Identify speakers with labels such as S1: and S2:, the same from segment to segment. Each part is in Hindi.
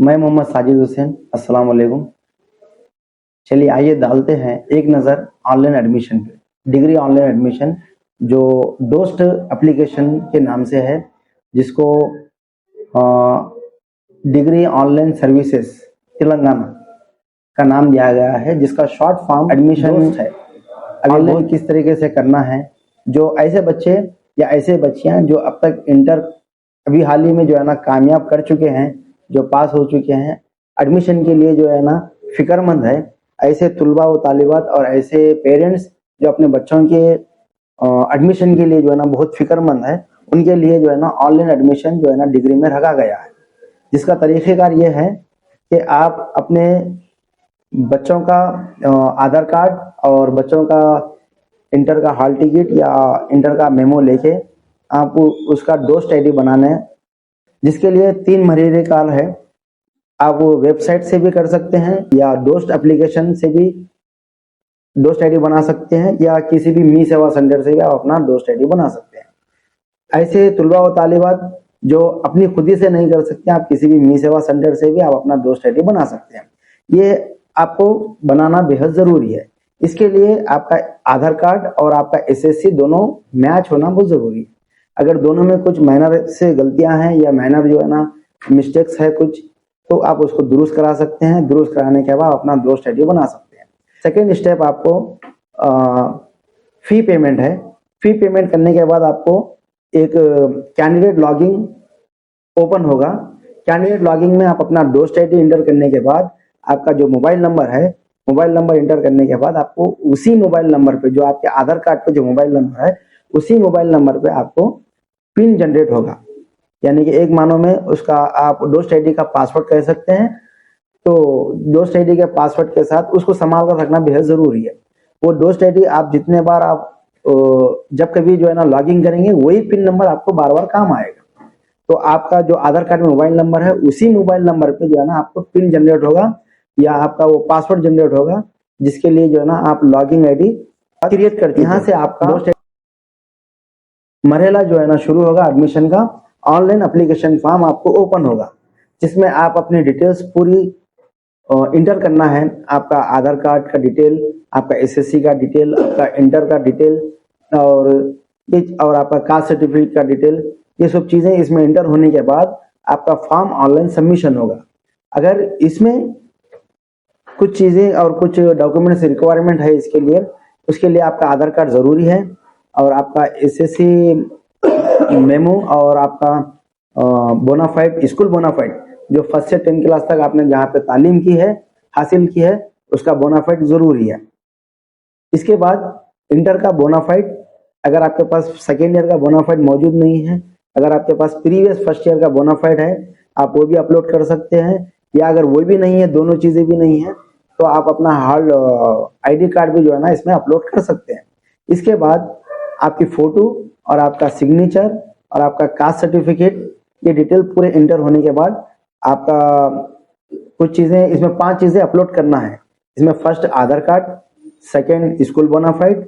S1: मैं मोहम्मद साजिद हुसैन। अस्सलाम वालेकुम। चलिए आइए डालते हैं एक नज़र ऑनलाइन एडमिशन पे। डिग्री ऑनलाइन एडमिशन जो डोस्ट एप्लीकेशन के नाम से है, जिसको डिग्री ऑनलाइन सर्विसेज तेलंगाना का नाम दिया गया है, जिसका शॉर्ट फॉर्म एडमिशन है। ऑनलाइन किस तरीके से करना है, जो ऐसे बच्चे या ऐसे बच्चियां जो अब तक इंटर अभी हाल ही में जो है ना कामयाब कर चुके हैं, जो पास हो चुके हैं, एडमिशन के लिए जो है ना फिक्रमंद है, ऐसे तुलबा व तालिबात और ऐसे पेरेंट्स जो अपने बच्चों के एडमिशन के लिए जो है ना बहुत फिक्रमंद है, उनके लिए जो है ना ऑनलाइन एडमिशन जो है ना डिग्री में रखा गया है। जिसका तरीक़ेकार ये है कि आप अपने बच्चों का आधार कार्ड और बच्चों का इंटर का हॉल टिकट या इंटर का मेमो लेके आप उसका डोस्ट आईडी बनाना है, जिसके लिए 3 महीने काल है। आप वेबसाइट से भी कर सकते हैं या डोस्ट एप्लीकेशन से भी डोस्ट आईडी बना सकते हैं, या किसी भी मी सेवा सेंटर से भी आप अपना डोस्ट आईडी बना सकते हैं। ऐसे तुलबा व तालिबात जो अपनी खुदी से नहीं कर सकते, आप किसी भी मी सेवा सेंटर से भी आप अपना डोस्ट आईडी बना सकते हैं। ये आपको बनाना बेहद जरूरी है। इसके लिए आपका आधार कार्ड और आपका एसएससी दोनों मैच होना बहुत जरूरी है। अगर दोनों में कुछ माइनर से गलतियां हैं या माइनर जो है ना मिस्टेक्स है कुछ, तो आप उसको दुरुस्त करा सकते हैं। दुरुस्त कराने के बाद अपना डोस्ट आईडी बना सकते हैं। सेकेंड स्टेप आपको फी पेमेंट है। फी पेमेंट करने के बाद आपको एक कैंडिडेट लॉगिंग ओपन होगा। कैंडिडेट लॉगिंग में आप अपना डोस्ट आईडी इंटर करने के बाद आपका जो मोबाइल नंबर है, मोबाइल नंबर इंटर करने के बाद आपको उसी मोबाइल नंबर पे, जो आपके आधार कार्ड पे जो मोबाइल नंबर है, उसी मोबाइल नंबर पे आपको पिन जनरेट होगा। यानी कि एक मानो में उसका आप डोस्ट आईडी का पासवर्ड कह सकते हैं। तो डोस्ट आईडी के पासवर्ड के साथ उसको संभाल कर रखना बेहद जरूरी है। वो डोस्ट आईडी आप जितने बार आप जब कभी जो है ना लॉगिन करेंगे, वही पिन नंबर आपको बार बार काम आएगा। तो आपका जो आधार कार्ड में मोबाइल नंबर है, उसी मोबाइल नंबर पे जो है ना आपको पिन जनरेट होगा या आपका वो पासवर्ड जनरेट होगा, जिसके लिए जो है ना आप लॉगिन आईडी क्रिएट करते हैं। यहाँ से आपका मरहला जो है ना शुरू होगा एडमिशन का। ऑनलाइन एप्लीकेशन फॉर्म आपको ओपन होगा, जिसमें आप अपनी डिटेल्स पूरी इंटर करना है। आपका आधार कार्ड का डिटेल, आपका एसएससी का डिटेल, आपका इंटर का डिटेल और आपका कास्ट सर्टिफिकेट का डिटेल, ये सब चीजें इसमें इंटर होने के बाद आपका फॉर्म ऑनलाइन सबमिशन होगा। अगर इसमें कुछ चीजें और कुछ डॉक्यूमेंट्स रिक्वायरमेंट है इसके लिए, उसके लिए आपका आधार कार्ड जरूरी है और आपका एसएससी मेमो और आपका बोनाफाइड, स्कूल बोनाफाइड, जो फर्स्ट से 10 क्लास तक आपने जहाँ पे तालीम की है, हासिल की है, उसका बोनाफाइड जरूरी है। इसके बाद इंटर का बोनाफाइड, अगर आपके पास सेकेंड ईयर का बोनाफाइड मौजूद नहीं है, अगर आपके पास प्रीवियस फर्स्ट ईयर का बोनाफाइड है, आप वो भी अपलोड कर सकते हैं। या अगर वो भी नहीं है, दोनों चीजें भी नहीं है, तो आप अपना हाल आईडी कार्ड भी जो है ना इसमें अपलोड कर सकते हैं। इसके बाद आपकी फोटो और आपका सिग्नेचर और आपका कास्ट सर्टिफिकेट, ये डिटेल पूरे इंटर होने के बाद आपका कुछ चीजें, इसमें 5 चीजें अपलोड करना है। इसमें first Aadhaar card, second school bonafide,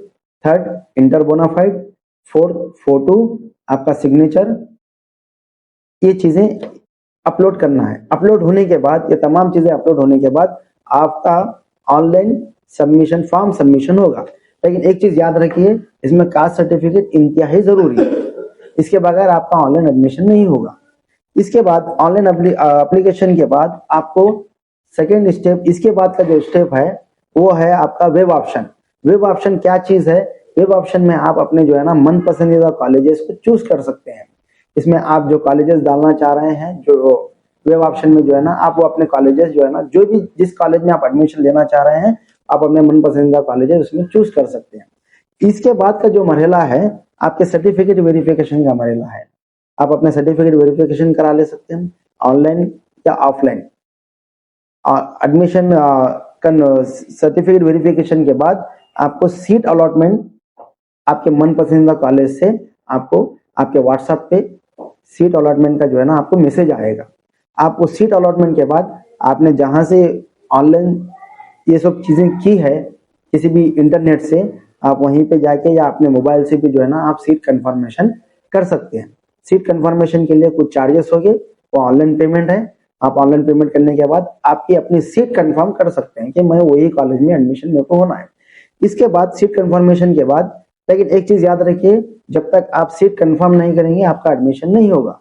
S1: third inter bonafide, fourth photo, आपका सिग्नेचर, ये चीजें अपलोड करना है। अपलोड होने के बाद, ये तमाम चीजें अपलोड होने के बाद आपका ऑनलाइन सबमिशन फॉर्म सबमिशन होगा। लेकिन एक चीज याद रखिए, इसमें कास्ट सर्टिफिकेट इंतहाई जरूरी है। इसके बगैर आपका ऑनलाइन एडमिशन नहीं होगा। इसके बाद ऑनलाइन एप्लीकेशन के बाद आपको सेकेंड स्टेप, इसके बाद का जो स्टेप है वो है आपका वेब ऑप्शन। वेब ऑप्शन क्या चीज है? वेब ऑप्शन में आप अपने जो है ना मन पसंदीदा कॉलेजेस को चूज कर सकते हैं। इसमें आप जो कॉलेजेस डालना चाह रहे हैं, जो वेब ऑप्शन में जो है ना, आप वो अपने कॉलेजेस जो है ना, जो भी जिस कॉलेज में आप एडमिशन लेना चाह रहे हैं, आप अपने मन पसंदीदा कॉलेजेस उसमें चूज कर सकते हैं। इसके बाद का जो मरहला है आपके सर्टिफिकेट वेरिफिकेशन का मरहला है। आप अपने सर्टिफिकेट वेरिफिकेशन करा ले सकते हैं ऑनलाइन या ऑफलाइन। एडमिशन सर्टिफिकेट वेरिफिकेशन के बाद आपको सीट अलॉटमेंट आपके मन पसंदीदा कॉलेज से आपको आपके व्हाट्सएप पे सीट अलॉटमेंट का जो है ना आपको मैसेज आएगा। आप उस सीट अलॉटमेंट के बाद आपने जहां से ऑनलाइन ये सब चीजें की है, किसी भी इंटरनेट से, आप वहीं पे जाके या अपने मोबाइल से भी जो है ना आप सीट कंफर्मेशन कर सकते हैं। सीट कंफर्मेशन के लिए कुछ चार्जेस होंगे, वो ऑनलाइन पेमेंट है। आप ऑनलाइन पेमेंट करने के बाद आपकी अपनी सीट कंफर्म कर सकते हैं कि मैं वही कॉलेज में एडमिशन मेरे को होना है। इसके बाद सीट कंफर्मेशन के बाद, लेकिन एक चीज याद रखिए, जब तक आप सीट कंफर्म नहीं करेंगे आपका एडमिशन नहीं होगा।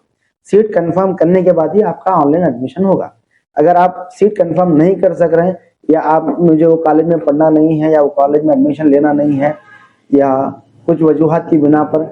S1: सीट कंफर्म करने के बाद ही आपका ऑनलाइन एडमिशन होगा। अगर आप सीट कंफर्म नहीं कर सक रहे हैं, या आप मुझे वो कॉलेज में पढ़ना नहीं है, या वो कॉलेज में एडमिशन लेना नहीं है, या कुछ वजूहात की बिना पर,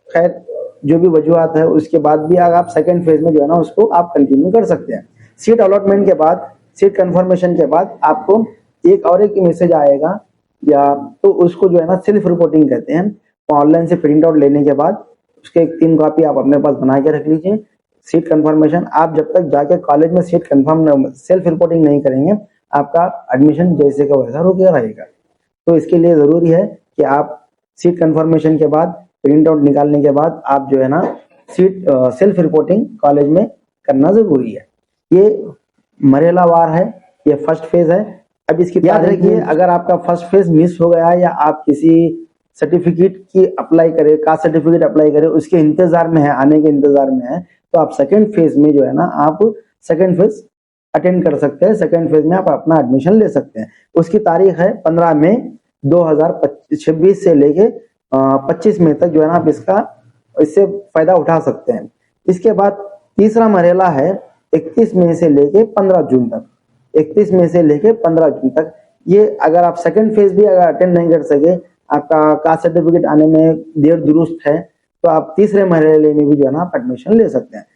S1: खैर जो भी वजूहात है, उसके बाद भी अगर आप सेकंड फेज में जो है ना उसको आप कंटिन्यू कर सकते हैं। सीट अलॉटमेंट के बाद, सीट कंफर्मेशन के बाद आपको एक मैसेज आएगा, या तो उसको जो है ना सेल्फ रिपोर्टिंग कहते हैं। ऑनलाइन से प्रिंट आउट लेने के बाद उसके 3 कॉपी आप अपने पास बना के रख लीजिए। सीट कंफर्मेशन, आप जब तक जाके कॉलेज में सीट कंफर्म सेल्फ रिपोर्टिंग नहीं करेंगे आपका एडमिशन जैसे का वैसा रुका रहेगा। तो इसके लिए जरूरी है कि आप सीट कंफर्मेशन के बाद, प्रिंट आउट निकालने के बाद आप जो है ना सीट सेल्फ रिपोर्टिंग कॉलेज में करना जरूरी है। ये मरहलावार है, ये फर्स्ट फेज है। अब इसकी याद रखिए, अगर आपका फर्स्ट फेज मिस हो गया या आप किसी सर्टिफिकेट की अप्लाई करें, कास्ट सर्टिफिकेट अप्लाई करें, उसके इंतजार में है, आने के इंतजार में है, तो आप सेकंड फेज में जो है ना आप सेकंड फेज अटेंड कर सकते हैं। सेकंड फेज में आप अपना एडमिशन ले सकते हैं। उसकी तारीख है 15 मई 2026 से लेके 25 मई तक जो है ना आप इससे फायदा उठा सकते हैं। इसके बाद तीसरा मरहला है 31 मई से लेके 15 जून तक। 31 मई से लेके 15 जून तक, ये अगर आप सेकंड फेज भी अगर अटेंड नहीं कर सके, आपका कास्ट सर्टिफिकेट आने में देर दुरुस्त है, तो आप तीसरे मरहले में भी जो है ना आप एडमिशन ले सकते हैं।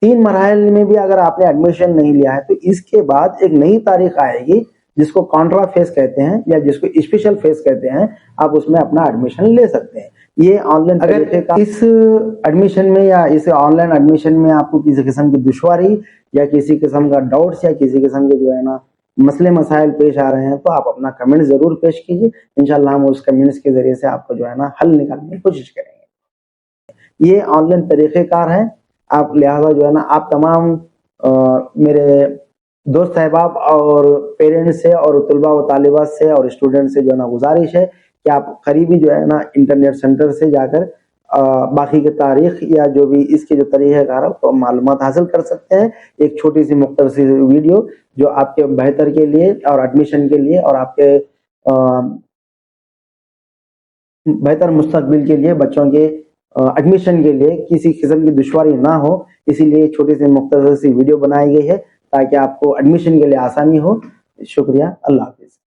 S1: 3 मरहले में भी अगर आपने एडमिशन नहीं लिया है, तो इसके बाद एक नई तारीख आएगी जिसको कॉन्ट्रा फेज कहते हैं, या जिसको स्पेशल फेज कहते हैं। आप उसमें अपना एडमिशन ले सकते हैं। ये ऑनलाइन अगर इस एडमिशन में या इस ऑनलाइन एडमिशन में आपको किसी किस्म की दुश्वारी या किसी किस्म का डाउट्स या किसी किस्म के जो है ना मसले मसाइल पेश आ रहे हैं, तो आप अपना कमेंट जरूर पेश कीजिए। इंशाल्लाह हम उस कमेंट्स के जरिए से आपको जो है ना हल निकालने की कोशिश करेंगे। ये ऑनलाइन तरीक़ेकार है। आप लिहाजा जो है ना आप तमाम मेरे दोस्त अहबाब और पेरेंट्स से और तलबा व तालिबात से और स्टूडेंट से जो है ना गुजारिश है कि आप करीबी जो है ना इंटरनेट सेंटर से जाकर बाकी की तारीख या जो भी इसके जो तरीक़ेकार है तो मालूमात हासिल कर सकते हैं। एक छोटी सी मुख्तसर वीडियो जो आपके बेहतर के लिए और एडमिशन के लिए और आपके बेहतर मुस्तकबिल के लिए, बच्चों के एडमिशन के लिए किसी किस्म की दुश्वारी ना हो, इसीलिए छोटी सी मुख्तसर सी वीडियो बनाई गई है ताकि आपको एडमिशन के लिए आसानी हो। शुक्रिया, अल्लाह हाफिज़।